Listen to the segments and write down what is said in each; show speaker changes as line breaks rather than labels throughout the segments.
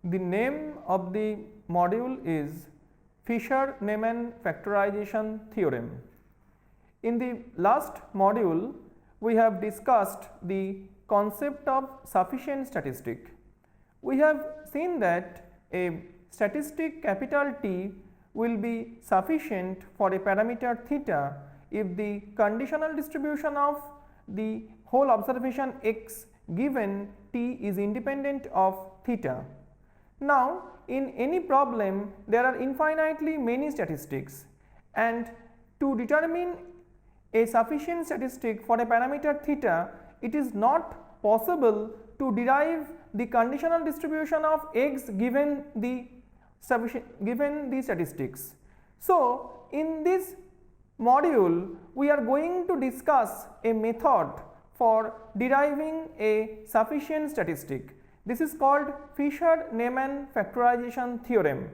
The name of the module is Fisher-Neyman Factorization Theorem. In the last module, we have discussed the concept of sufficient statistic. We have seen that a statistic capital T will be sufficient for a parameter theta if the conditional distribution of the whole observation x given T is independent of theta. Now, in any problem there are infinitely many statistics, and to determine a sufficient statistic for a parameter theta, it is not possible to derive the conditional distribution of x given the statistics. So, in this module we are going to discuss a method for deriving a sufficient statistic. This is called Fisher-Neyman Factorization Theorem.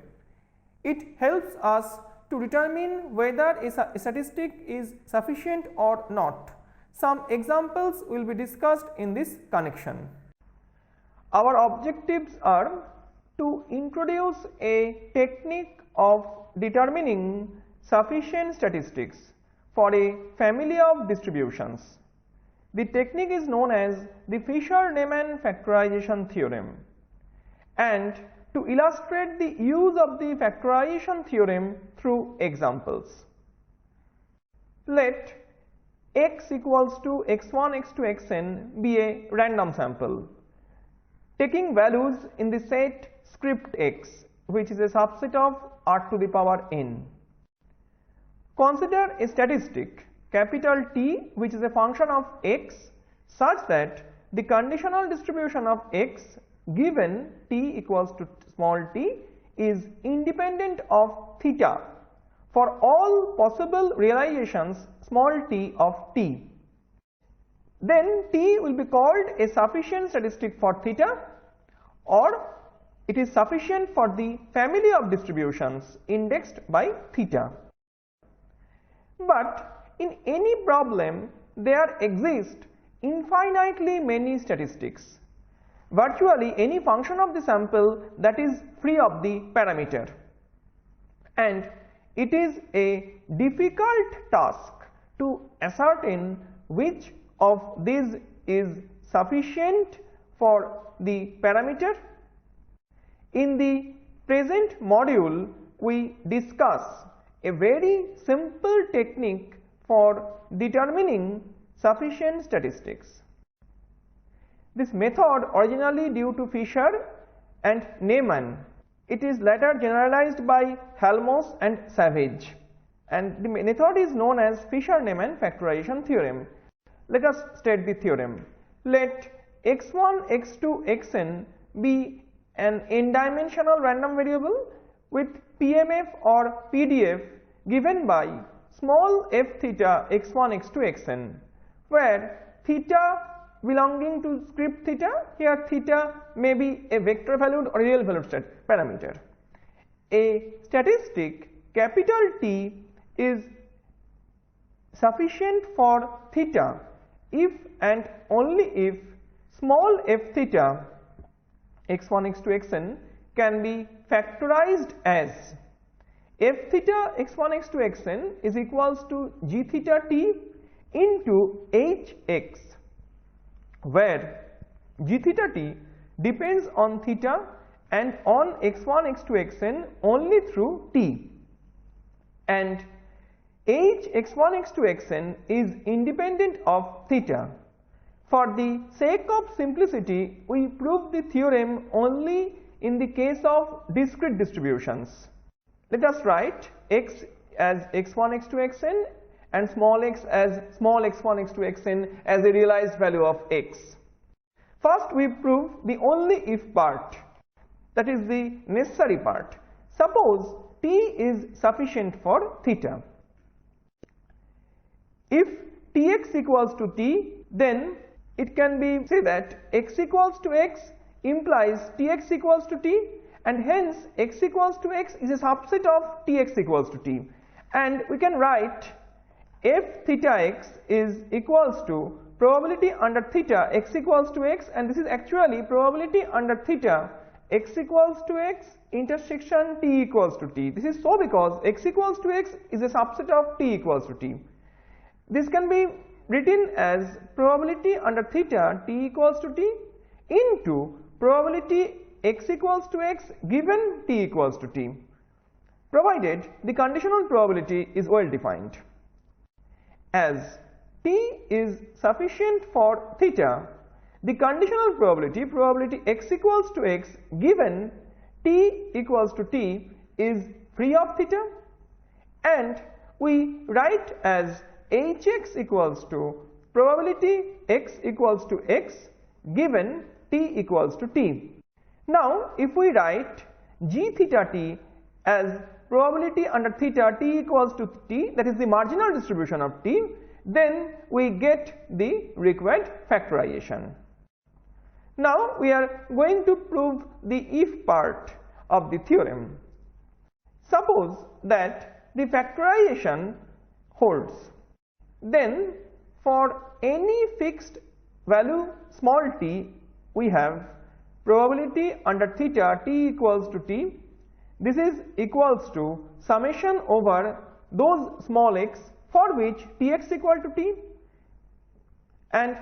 It helps us to determine whether a statistic is sufficient or not. Some examples will be discussed in this connection. Our objectives are to introduce a technique of determining sufficient statistics for a family of distributions. The technique is known as the Fisher-Neyman Factorization Theorem, and to illustrate the use of the factorization theorem through examples. Let x equals to x1, x2, xn be a random sample, taking values in the set script x, which is a subset of r to the power n. Consider a statistic capital T, which is a function of x, such that the conditional distribution of x given t equals to small t is independent of theta for all possible realizations small t of t. Then t will be called a sufficient statistic for theta, or it is sufficient for the family of distributions indexed by theta. But in any problem there exist infinitely many statistics, virtually any function of the sample that is free of the parameter, and it is a difficult task to ascertain which of these is sufficient for the parameter. In the present module we discuss a very simple technique for determining sufficient statistics. This method originally due to Fisher and Neyman. It is later generalized by Helmholtz and Savage, and the method is known as Fisher-Neyman Factorization Theorem. Let us state the theorem. Let x1, x2, xn be an n-dimensional random variable with PMF or PDF given by small f theta x1, x2, xn, where theta belonging to script theta, here theta may be a vector valued or real valued parameter. A statistic capital T is sufficient for theta if and only if small f theta x1, x2, xn can be factorized as f theta x1, x2, xn is equals to g theta t into hx, where g theta t depends on theta and on x1, x2, xn only through t, and h x1, x2, xn is independent of theta. For the sake of simplicity, we prove the theorem only in the case of discrete distributions. Let us write x as x1, x2, xn and small x as small x1, x2, xn as a realized value of x. First we prove the only if part, that is the necessary part. Suppose t is sufficient for theta. If tx equals to t, then it can be say that x equals to x implies tx equals to t, and hence x equals to x is a subset of tx equals to t, and we can write f theta x is equals to probability under theta x equals to x, and this is actually probability under theta x equals to x intersection t equals to t. This is so because x equals to x is a subset of t equals to t. This can be written as probability under theta t equals to t into probability x equals to x given t equals to t, provided the conditional probability is well defined. As t is sufficient for theta, the conditional probability x equals to x given t equals to t is free of theta, and we write as hx equals to probability x equals to x given t equals to t. Now, if we write g theta t as probability under theta t equals to t, that is the marginal distribution of t, then we get the required factorization. Now, we are going to prove the if part of the theorem. Suppose that the factorization holds, then for any fixed value small t, we have probability under theta t equals to t. This is equals to summation over those small x for which tx equal to t, and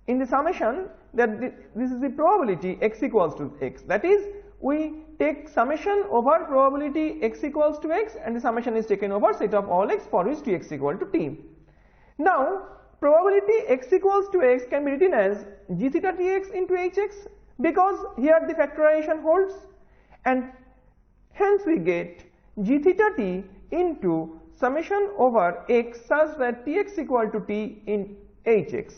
in the summation that this is the probability x equals to x, that is we take summation over probability x equals to x and the summation is taken over set of all x for which tx equal to t. Now, probability x equals to x can be written as g theta tx into hx because here the factorization holds, and hence we get g theta t into summation over x such that tx equal to t in hx.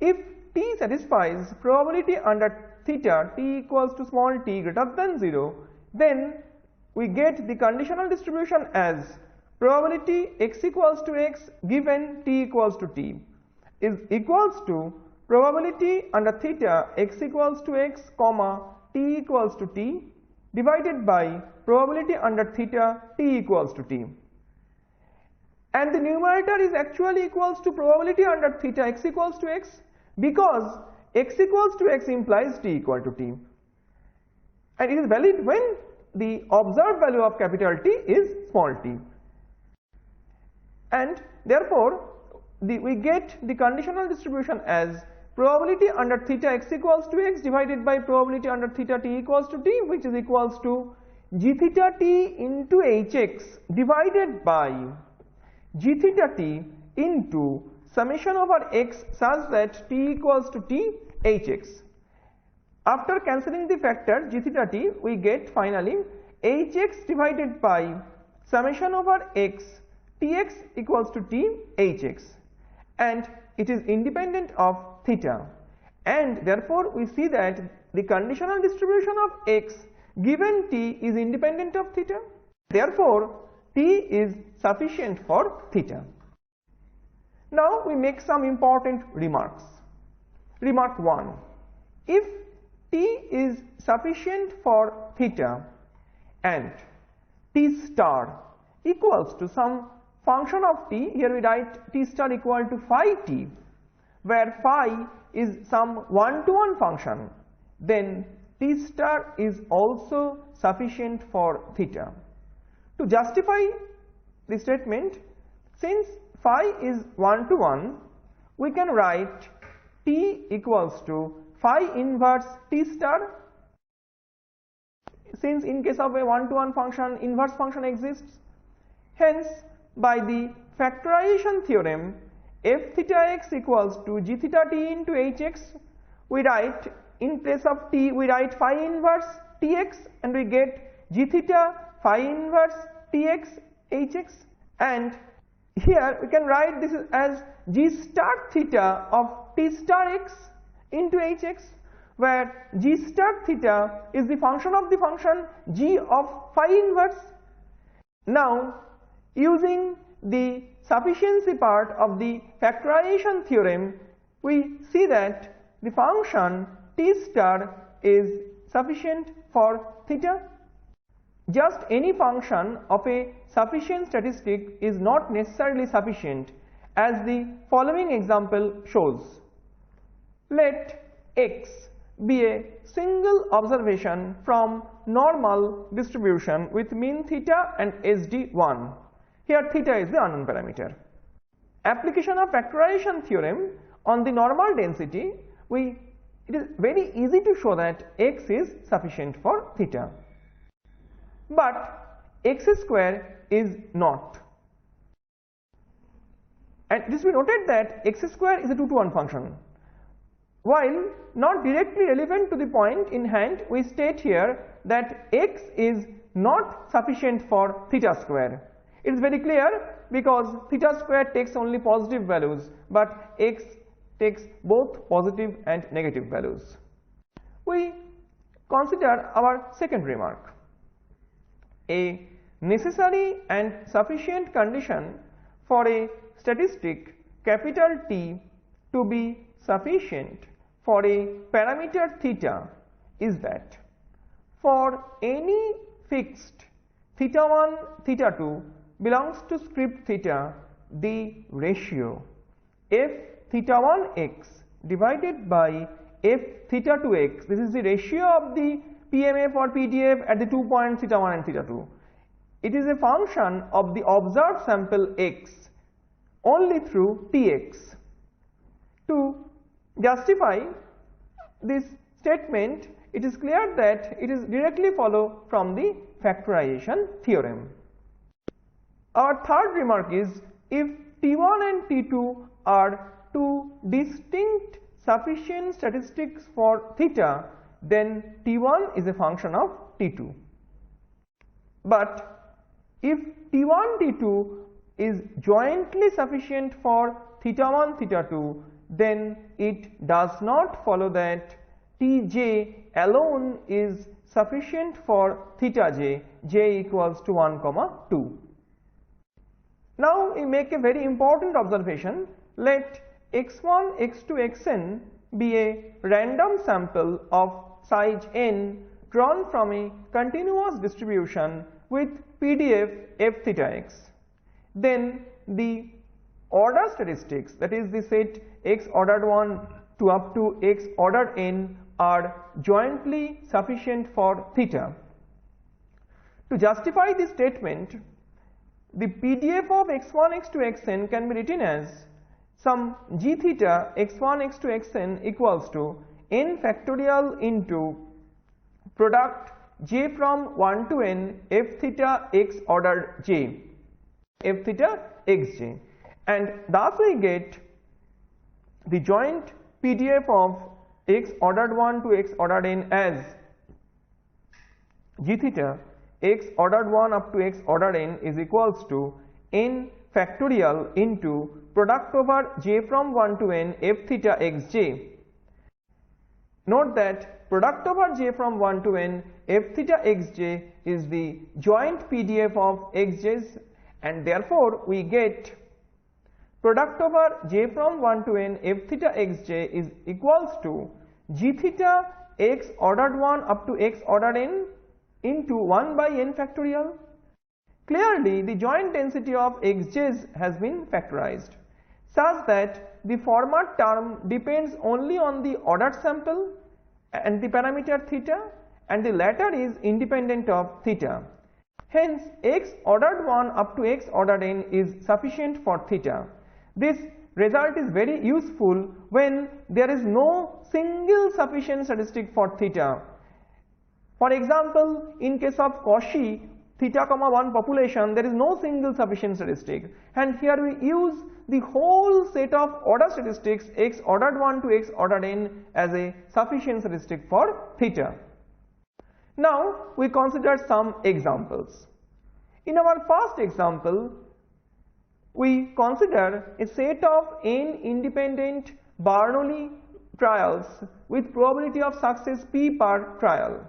If t satisfies probability under theta t equals to small t greater than 0, then we get the conditional distribution as probability x equals to x given t equals to t is equals to probability under theta x equals to x comma t equals to t divided by probability under theta t equals to t, and the numerator is actually equals to probability under theta x equals to x because x equals to x implies t equal to t, and it is valid when the observed value of capital T is small t, and therefore we get the conditional distribution as probability under theta x equals to x divided by probability under theta t equals to t, which is equals to g theta t into hx divided by g theta t into summation over x such that t equals to t hx. After cancelling the factor g theta t, we get finally hx divided by summation over x tx equals to t hx, and it is independent of theta, and therefore we see that the conditional distribution of x given t is independent of theta, therefore t is sufficient for theta. Now we make some important remarks. Remark 1. If t is sufficient for theta and t star equals to some function of t, here we write t star equal to phi t, where phi is some one-to-one function, then t star is also sufficient for theta. To justify the statement, since phi is one-to-one, we can write t equals to phi inverse t star. Since in case of a one-to-one function, inverse function exists, hence by the factorization theorem, f theta x equals to g theta t into hx, we write in place of t we write phi inverse tx and we get g theta phi inverse tx hx, and here we can write this as g star theta of t star x into hx, where g star theta is the function of the function g of phi inverse. Now, using the sufficiency part of the factorization theorem, we see that the function t star is sufficient for theta. Just any function of a sufficient statistic is not necessarily sufficient, as the following example shows. Let x be a single observation from normal distribution with mean theta and SD1. Here theta is the unknown parameter. Application of factorization theorem on the normal density, it is very easy to show that x is sufficient for theta. But x square is not. And it is to be noted that x square is a 2-to-1 function. While not directly relevant to the point in hand, we state here that x is not sufficient for theta square. It is very clear because theta square takes only positive values, but x takes both positive and negative values. We consider our second remark. A necessary and sufficient condition for a statistic capital T to be sufficient for a parameter theta is that for any fixed theta 1, theta 2 belongs to script theta, the ratio f theta 1 x divided by f theta 2 x, this is the ratio of the PMF or PDF at the 2 points theta 1 and theta 2. It is a function of the observed sample x only through Tx. To justify this statement, it is clear that it is directly follow from the factorization theorem. Our third remark is, if T1 and T2 are two distinct sufficient statistics for theta, then T1 is a function of T2. But if T1, T2 is jointly sufficient for theta 1, theta 2, then it does not follow that Tj alone is sufficient for theta j, j equals to 1, 2. Now we make a very important observation. Let x1, x2, xn be a random sample of size n drawn from a continuous distribution with PDF f theta x. Then the order statistics, that is the set x ordered 1 to up to x ordered n, are jointly sufficient for theta. To justify this statement, the PDF of x1, x2, xn can be written as some g theta x1, x2, xn equals to n factorial into product j from 1 to n f theta x ordered j, f theta xj, and thus we get the joint PDF of x ordered 1 to x ordered n as g theta x ordered 1 up to x ordered n is equals to n factorial into product over j from 1 to n f theta xj. Note that product over j from 1 to n f theta xj is the joint PDF of xj's, and therefore we get product over j from 1 to n f theta xj is equals to g theta x ordered 1 up to x ordered n into 1 by n factorial. Clearly, the joint density of xj's has been factorized such that the former term depends only on the ordered sample and the parameter theta, and the latter is independent of theta. Hence, x ordered 1 up to x ordered n is sufficient for theta. This result is very useful when there is no single sufficient statistic for theta. For example, in case of Cauchy theta, 1 population, there is no single sufficient statistic, and here we use the whole set of order statistics x ordered 1 to x ordered n as a sufficient statistic for theta. Now we consider some examples. In our first example, we consider a set of n independent Bernoulli trials with probability of success p per trial.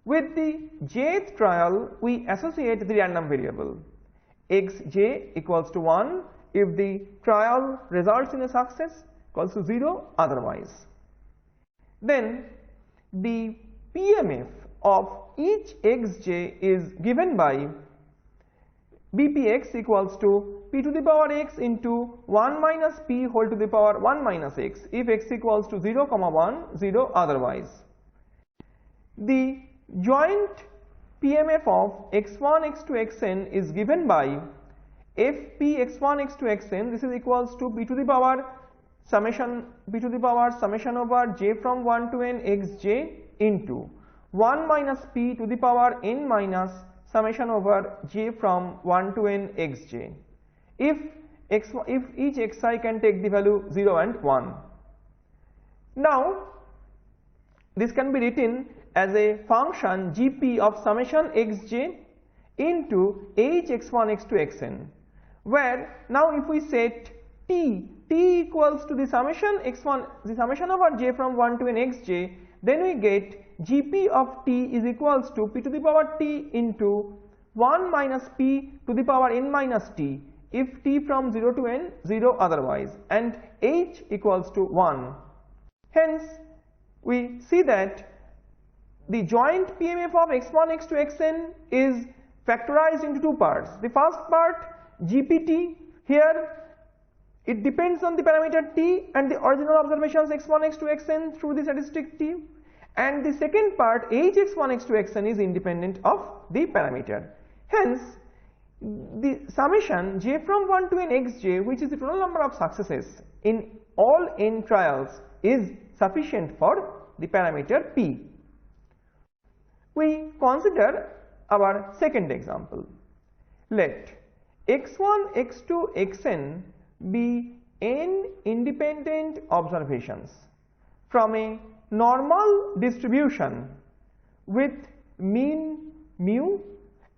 With the jth trial, we associate the random variable xj equals to 1 if the trial results in a success, equals to 0 otherwise. Then the PMF of each xj is given by bpx equals to p to the power x into 1 minus p whole to the power 1 minus x if x equals to 0, 1, 0 otherwise. The joint PMF of x1, x2, xn is given by fp x1, x2, xn. This is equals to p to the power summation over j from 1 to n xj into 1 minus p to the power n minus summation over j from 1 to n xj if each xi can take the value 0 and 1. Now this can be written as a function gp of summation xj into h x1, x2, xn, where now if we set t equals to the summation over j from 1 to n xj, then we get gp of t is equals to p to the power t into 1 minus p to the power n minus t if t from 0 to n 0 otherwise, and h equals to 1. Hence we see that the joint PMF of x1, x2, xn is factorized into two parts. The first part gpt, here it depends on the parameter t and the original observations x1, x2, xn through the statistic t, and the second part h x1, x2, xn is independent of the parameter. Hence the summation j from 1 to n xj, which is the total number of successes in all n trials, is sufficient for the parameter p. We consider our second example. Let x1, x2, xn be n independent observations from a normal distribution with mean mu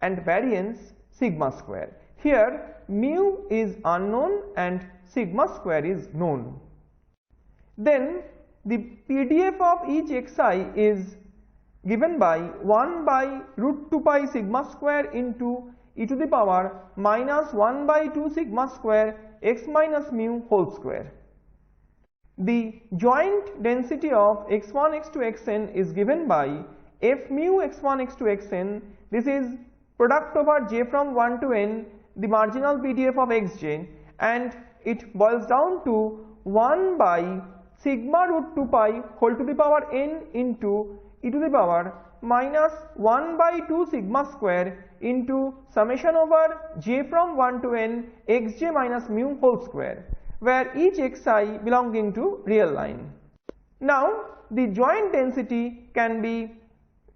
and variance sigma square. Here mu is unknown and sigma square is known. Then the PDF of each xi is given by 1 by root 2 pi sigma square into e to the power minus 1 by 2 sigma square x minus mu whole square. The joint density of x1, x2, xn is given by f mu x1, x2, xn. This is product over j from 1 to n, the marginal PDF of xj, and it boils down to 1 by sigma root 2 pi whole to the power n into e to the power minus 1 by 2 sigma square into summation over j from 1 to n xj minus mu whole square, where each xi belonging to real line. Now the joint density can be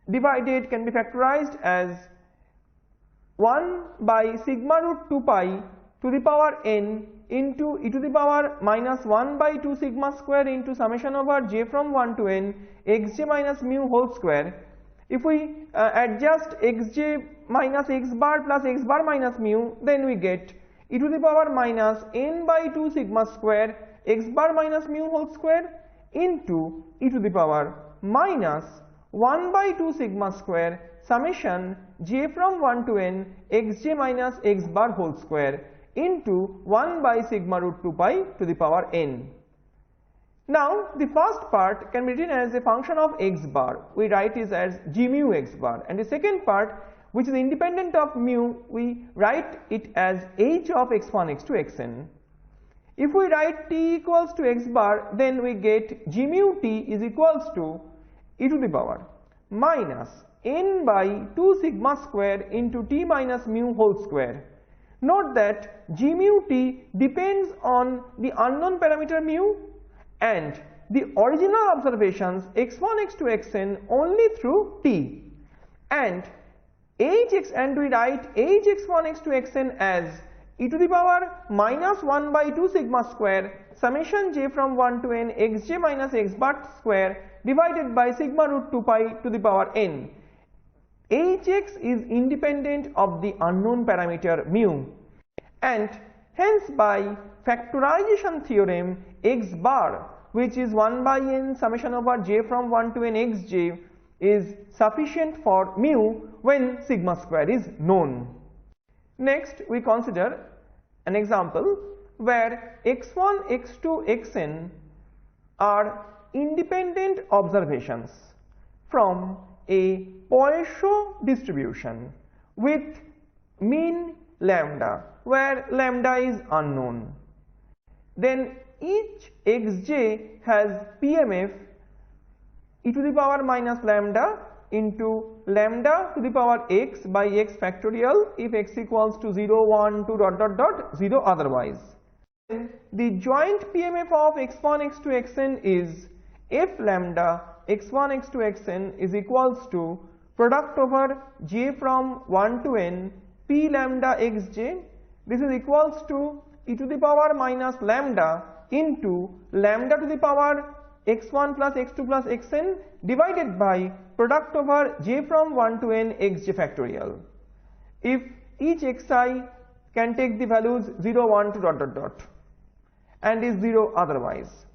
factorized as 1 by sigma root 2 pi to the power n into e to the power minus 1 by 2 sigma square into summation over j from 1 to n xj minus mu whole square. If we adjust xj minus x bar plus x bar minus mu, then we get e to the power minus n by 2 sigma square x bar minus mu whole square into e to the power minus 1 by 2 sigma square summation j from 1 to n xj minus x bar whole square into 1 by sigma root 2 pi to the power n. Now the first part can be written as a function of x bar. We write it as g mu x bar, and the second part, which is independent of mu, we write it as h of x1, x2, xn. If we write t equals to x bar, then we get g mu t is equals to e to the power minus n by 2 sigma square into t minus mu whole square. Note that g mu t depends on the unknown parameter mu and the original observations x1, x2, xn only through t, and we write h x1, x2, xn as e to the power minus 1 by 2 sigma square summation j from 1 to n xj minus x bar square divided by sigma root 2 pi to the power n. hx is independent of the unknown parameter mu, and hence by factorization theorem x bar, which is 1 by n summation over j from 1 to n xj, is sufficient for mu when sigma square is known. Next we consider an example where x1, x2, xn are independent observations from a Poisson distribution with mean lambda where lambda is unknown. Then each xj has PMF e to the power minus lambda into lambda to the power x by x factorial if x equals to 0, 1, 2 dot dot dot 0 otherwise. The joint PMF of x1 x2 xn is f lambda x1 x2 xn is equals to product over j from 1 to n p lambda xj. This is equals to e to the power minus lambda into lambda to the power x1 plus x2 plus xn divided by product over j from 1 to n xj factorial if each xi can take the values 0, 1, 2 dot dot dot and is 0 otherwise.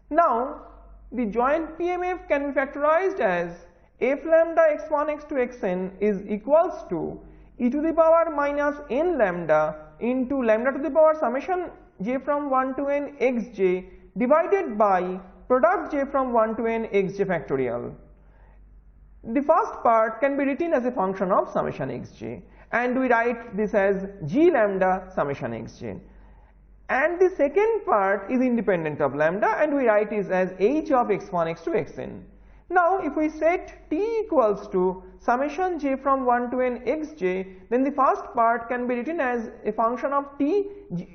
Now the joint PMF can be factorized as f lambda x1 x2 xn is equals to e to the power minus n lambda into lambda to the power summation j from 1 to n xj divided by product j from 1 to n xj factorial. The first part can be written as a function of summation xj and we write this as g lambda summation xj, and the second part is independent of lambda and we write it as h of x1 x2 xn. Now if we set t equals to summation j from 1 to n xj, then the first part can be written as a function of t,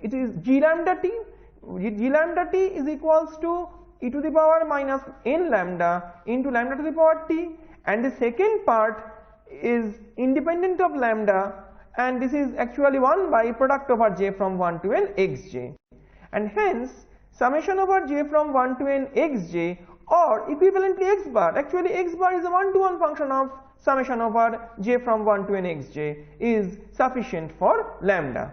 it is g lambda t. G lambda t is equals to e to the power minus n lambda into lambda to the power t, and the second part is independent of lambda and this is actually 1 by product over j from 1 to n xj, and hence summation over j from 1 to n xj or equivalently x bar, actually x bar is a one-to-one function of summation over j from 1 to n xj, is sufficient for lambda.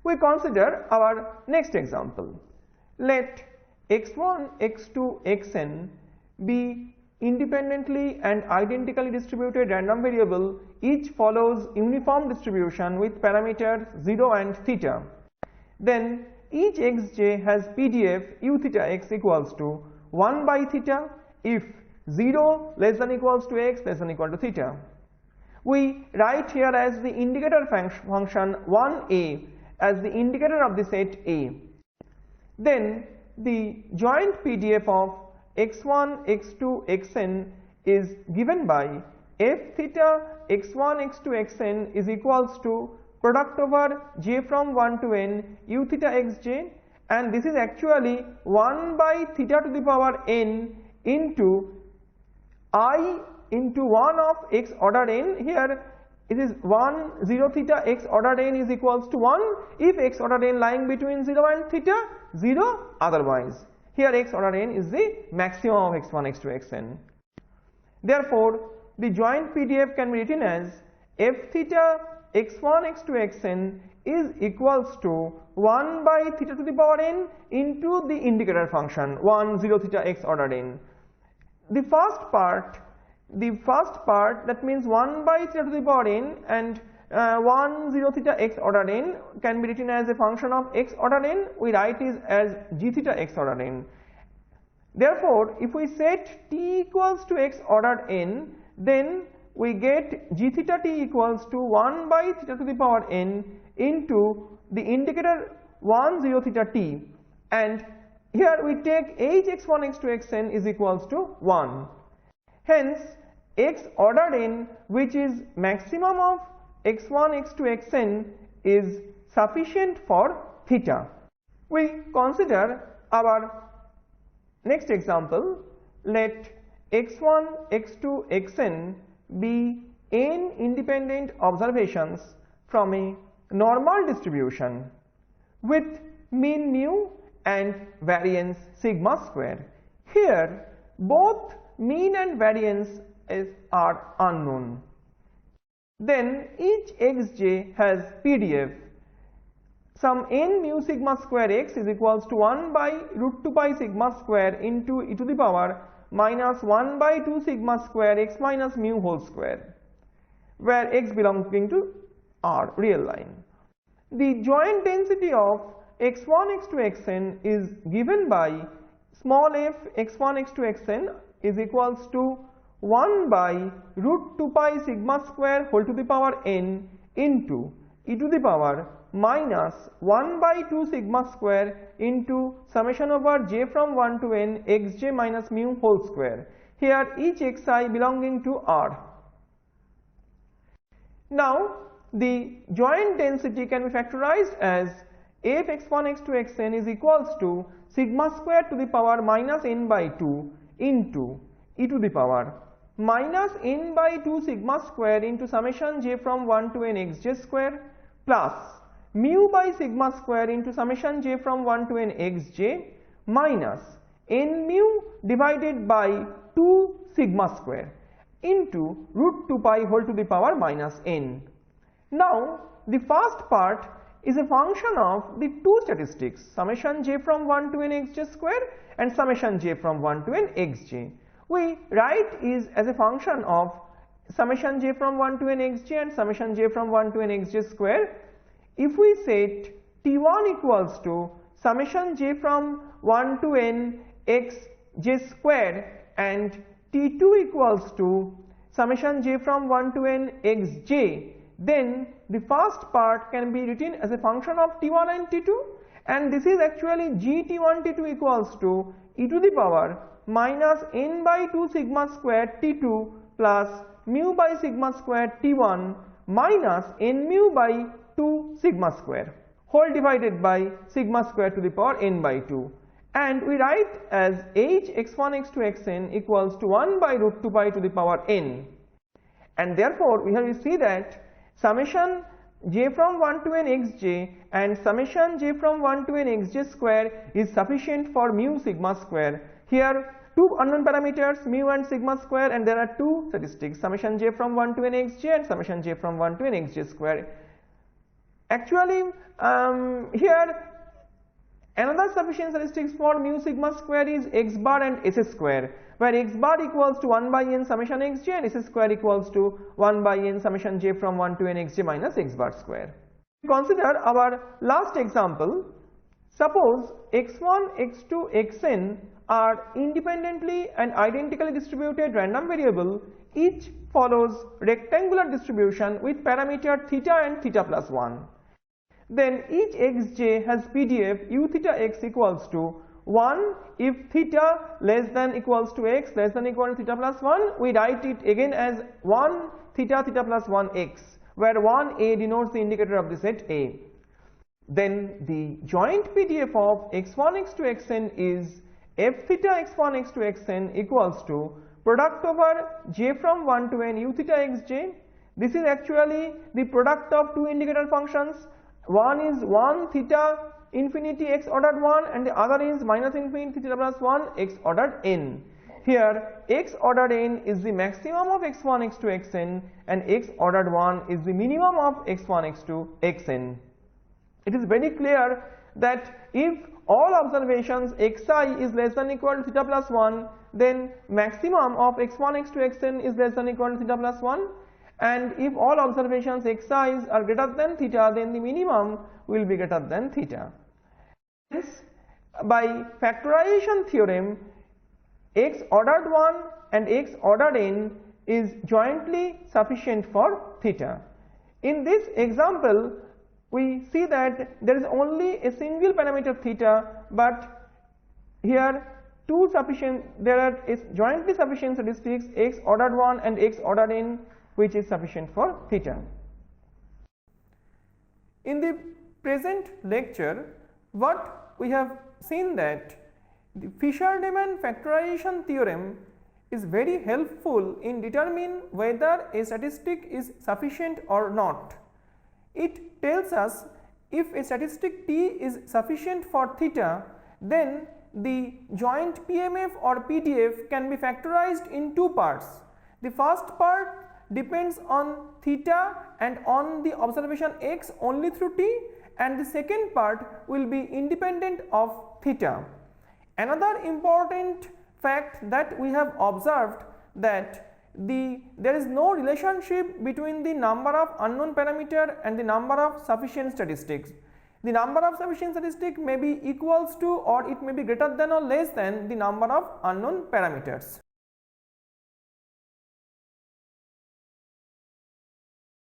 We consider our next example. Let x1, x2, xn be independently and identically distributed random variable, each follows uniform distribution with parameters 0 and theta. Then each xj has PDF u theta x equals to 1 by theta if 0 less than equals to x less than equal to theta. We write here as the indicator function 1a as the indicator of the set A. Then the joint PDF of x1, x2, xn is given by f theta x1, x2, xn is equals to product over j from 1 to n u theta xj, and this is actually 1 by theta to the power n into I into 1 of x order n. Here it is 1 0 theta x order n is equals to 1 if x order n lying between 0 and theta, 0 otherwise. Here x order n is the maximum of x1, x2, xn. Therefore, the joint PDF can be written as f theta x1, x2, xn is equals to 1 by theta to the power n into the indicator function 1 0 theta x order n. The first part that means 1 by theta to the power n and 1 0 theta x order n can be written as a function of x order n. We write it as g theta x order n. Therefore, if we set t equals to x order n, then we get g theta t equals to 1 by theta to the power n into the indicator 1 0 theta t, and here we take h x1 x2 xn is equals to 1. Hence x ordered n, which is maximum of x1 x2 xn, is sufficient for theta. We consider our next example. Let x1 x2 xn be n independent observations from a normal distribution with mean mu and variance sigma square. Here both mean and variance are unknown. Then each xj has PDF some n mu sigma square x is equals to 1 by root 2 pi sigma square into e to the power minus 1 by 2 sigma square x minus mu whole square, where x belonging to R real line. The joint density of x1 x2 xn is given by small f x1 x2 xn is equals to 1 by root 2 pi sigma square whole to the power n into e to the power minus 1 by 2 sigma square into summation over j from 1 to n xj minus mu whole square. Here each xi belonging to R. Now the joint density can be factorized as f x1 x2 xn is equals to sigma square to the power minus n by 2 into e to the power minus n by 2 sigma square into summation j from 1 to n xj square plus mu by sigma square into summation j from 1 to n xj minus n mu divided by 2 sigma square into root 2 pi whole to the power minus n. Now the first part is a function of the two statistics, summation j from 1 to n xj square and summation j from 1 to n xj. We write is as a function of summation j from 1 to n xj and summation j from 1 to n xj square. If we set T1 equals to summation j from 1 to n xj square and T2 equals to summation j from 1 to n xj, then the first part can be written as a function of T1 and T2, and this is actually T1 T2 equals to e to the power minus n by 2 sigma square T2 plus mu by sigma square T1 minus n mu by 2 sigma square whole divided by sigma square to the power n by 2, and we write as h x1 x2 xn equals to 1 by root 2 pi to the power n, and therefore we have to see that summation j from 1 to n xj and summation j from 1 to n xj square is sufficient for mu sigma square. Here two unknown parameters mu and sigma square, and there are two statistics, summation j from 1 to n xj and summation j from 1 to n xj square. Actually here another sufficient statistics for mu sigma square is x bar and s square, where x bar equals to 1 by n summation xj and s square equals to 1 by n summation j from 1 to n xj minus x bar square. Consider our last example. Suppose x1, x2, xn are independently and identically distributed random variable, each follows rectangular distribution with parameter theta and theta plus 1. Then each xj has PDF u theta x equals to 1 if theta less than equals to x less than equal to theta plus 1. We write it again as 1 theta theta plus 1 x, where 1 a denotes the indicator of the set A. Then the joint PDF of x1 x2 xn is f theta x1 x2 xn equals to product over j from 1 to n u theta xj. This is actually the product of two indicator functions. One is 1 theta infinity x ordered 1 and the other is minus infinity theta plus 1 x ordered n. Here x ordered n is the maximum of x1 x2 xn and x ordered 1 is the minimum of x1 x2 xn. It is very clear that if all observations xi is less than equal to theta plus 1, then maximum of x1 x2 xn is less than equal to theta plus 1, and if all observations xi's are greater than theta, then the minimum will be greater than theta. Hence, by factorization theorem, x ordered 1 and x ordered n is jointly sufficient for theta. In this example, we see that there is only a single parameter theta, but here there are jointly sufficient statistics x ordered 1 and x ordered n, which is sufficient for theta. In the present lecture, what we have seen that the Fisher-Neyman factorization theorem is very helpful in determining whether a statistic is sufficient or not. It tells us if a statistic T is sufficient for theta, then the joint PMF or PDF can be factorized in two parts. The first part depends on theta and on the observation x only through T, and the second part will be independent of theta. Another important fact that we have observed that there is no relationship between the number of unknown parameter and the number of sufficient statistics. The number of sufficient statistics may be equals to or it may be greater than or less than the number of unknown parameters.